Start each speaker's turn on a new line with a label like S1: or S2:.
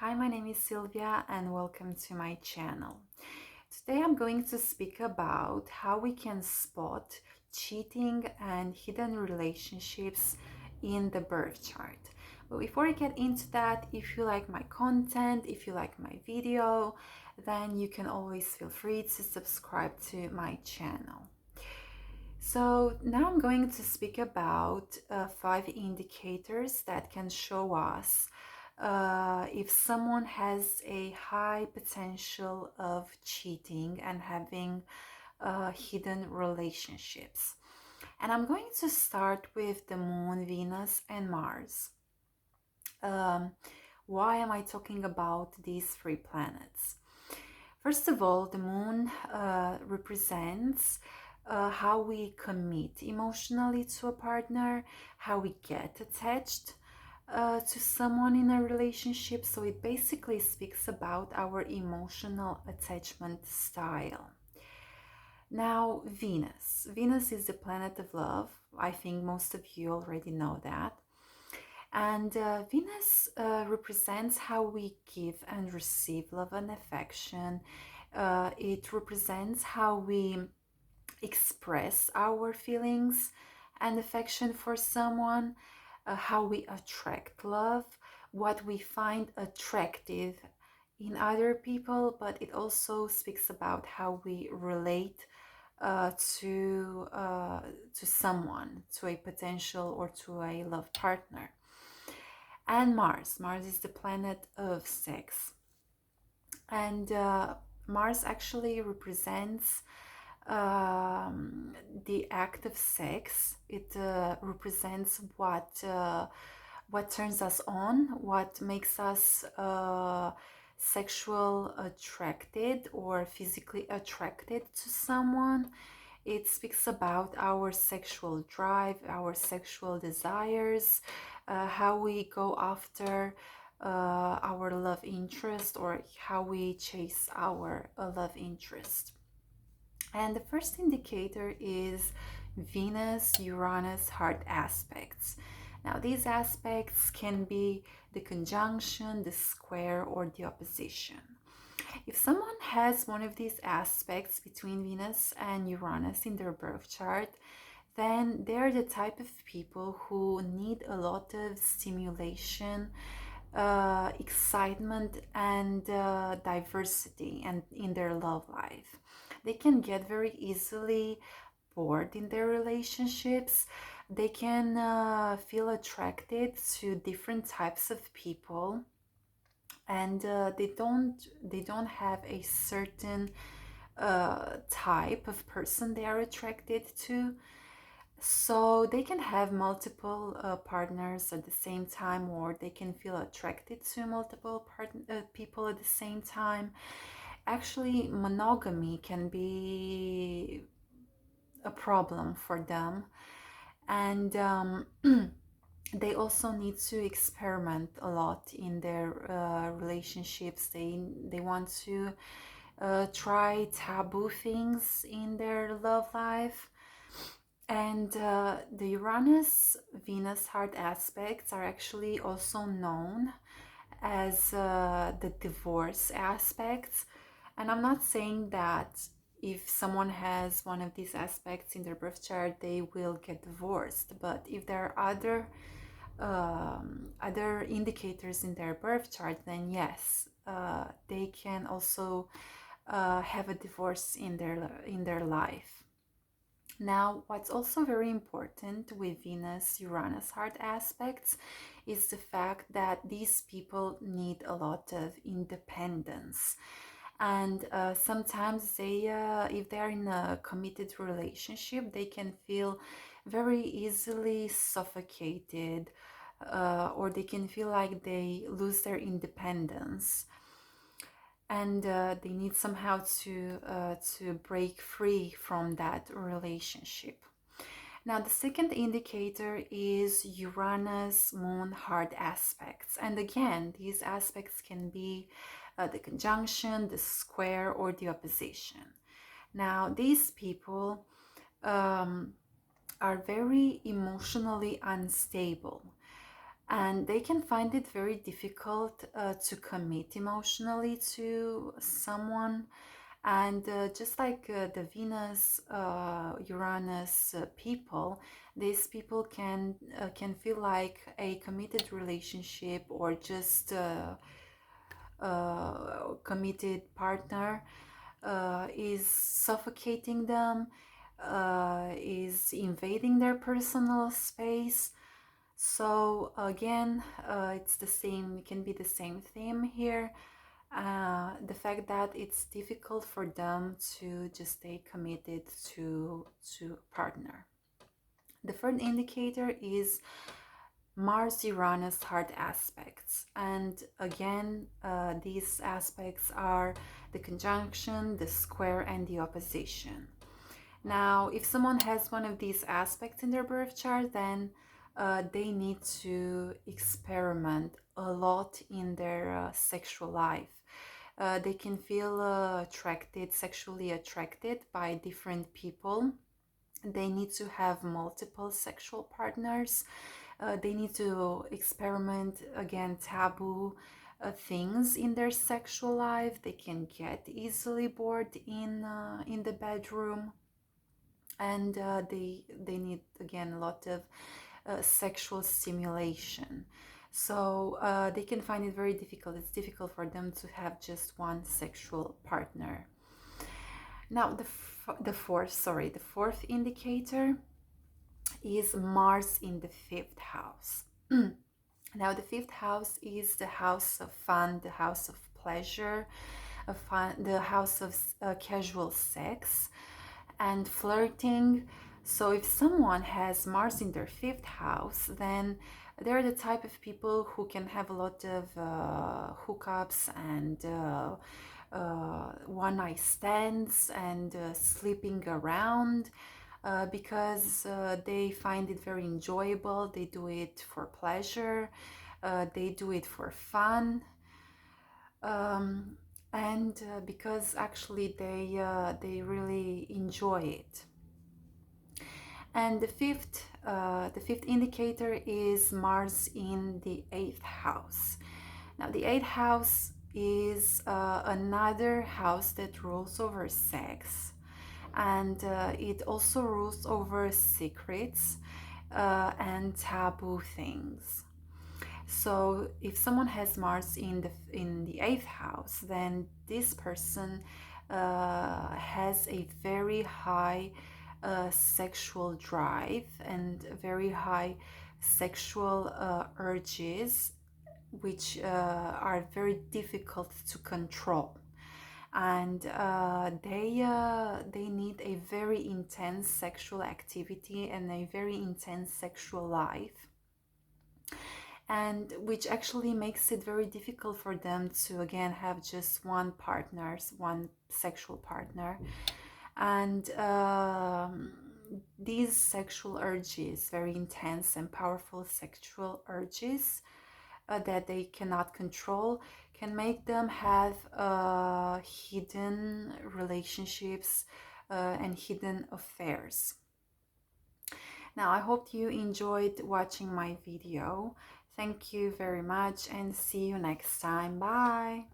S1: Hi, my name is Sylvia and welcome to my channel. Today I'm going to speak about how we can spot cheating and hidden relationships in the birth chart. But before I get into that, if you like my content, if you like my video, then you can always feel free to subscribe to my channel. So now I'm going to speak about 5 indicators that can show us if someone has a high potential of cheating and having hidden relationships. And I'm going to start with the Moon, Venus, and Mars. Um, why am I talking about these 3 planets? First of all, the Moon represents how we commit emotionally to a partner, how we get attached to someone in a relationship. So it basically speaks about our emotional attachment style. Now, Venus. Venus is the planet of love. I think most of you already know that. And Venus represents how we give and receive love and affection. It represents how we express our feelings and affection for someone, how we attract love, what we find attractive in other people, but it also speaks about how we relate to someone, to a potential or to a love partner. And Mars. Mars is the planet of sex. And Mars actually represents the act of sex. It represents what turns us on, what makes us sexual attracted or physically attracted to someone. It speaks about our sexual drive, our sexual desires, how we go after our love interest, or how we chase our love interest. And the first indicator is Venus Uranus hard aspects. Now, these aspects can be the conjunction, the square, or the opposition. If someone has one of these aspects between Venus and Uranus in their birth chart, then they're the type of people who need a lot of stimulation, excitement, and diversity and in their love life. They can get very easily bored in their relationships. They can feel attracted to different types of people, and they don't have a certain type of person they are attracted to. So they can have multiple partners at the same time, or they can feel attracted to multiple people at the same time. Actually, monogamy can be a problem for them, and they also need to experiment a lot in their relationships. They want to try taboo things in their love life. And the Uranus Venus hard aspects are actually also known as the divorce aspects. And I'm not saying that if someone has one of these aspects in their birth chart, they will get divorced. But if there are other indicators in their birth chart, then yes, they can also have a divorce in their life. Now, what's also very important with Venus Uranus hard aspects is the fact that these people need a lot of independence. And sometimes if they're in a committed relationship, they can feel very easily suffocated, or they can feel like they lose their independence, and they need somehow to break free from that relationship. Now, the second indicator is Uranus Moon hard aspects, and again, these aspects can be the conjunction, the square, or the opposition. Now, these people are very emotionally unstable. and they can find it very difficult to commit emotionally to someone. And just like the Venus, Uranus people, these people can feel like a committed relationship or just committed partner is suffocating them, is invading their personal space. So again, it's the same, it can be the same theme here. The fact that it's difficult for them to just stay committed to a partner. The third indicator is Mars Uranus hard aspects, and again these aspects are the conjunction, the square, and the opposition. Now, if someone has one of these aspects in their birth chart, then they need to experiment a lot in their sexual life. They can feel attracted, sexually attracted by different people. They need to have multiple sexual partners. They need to experiment, again, taboo things in their sexual life. They can get easily bored in the bedroom, and they need, again, a lot of sexual stimulation. So they can find it very difficult. It's difficult for them to have just one sexual partner. Now the fourth indicator is Mars in the fifth house. Now the fifth house is the house of fun, the house of pleasure, of fun, the house of casual sex and flirting. So if someone has Mars in their fifth house, then they're the type of people who can have a lot of hookups and one night stands and sleeping around because they find it very enjoyable. They do it for pleasure, they do it for fun. Um, and because actually they really enjoy it. And the fifth indicator is Mars in the eighth house. Now, the eighth house is another house that rules over sex, and it also rules over secrets and taboo things. So if someone has Mars in the eighth house, then this person has a very high sexual drive and very high sexual urges, which are very difficult to control. And they need a very intense sexual activity and a very intense sexual life, and which actually makes it very difficult for them to again have just one sexual partner. And these sexual urges, very intense and powerful sexual urges that they cannot control, can make them have hidden relationships and hidden affairs. Now, I hope you enjoyed watching my video. Thank you very much and see you next time. Bye.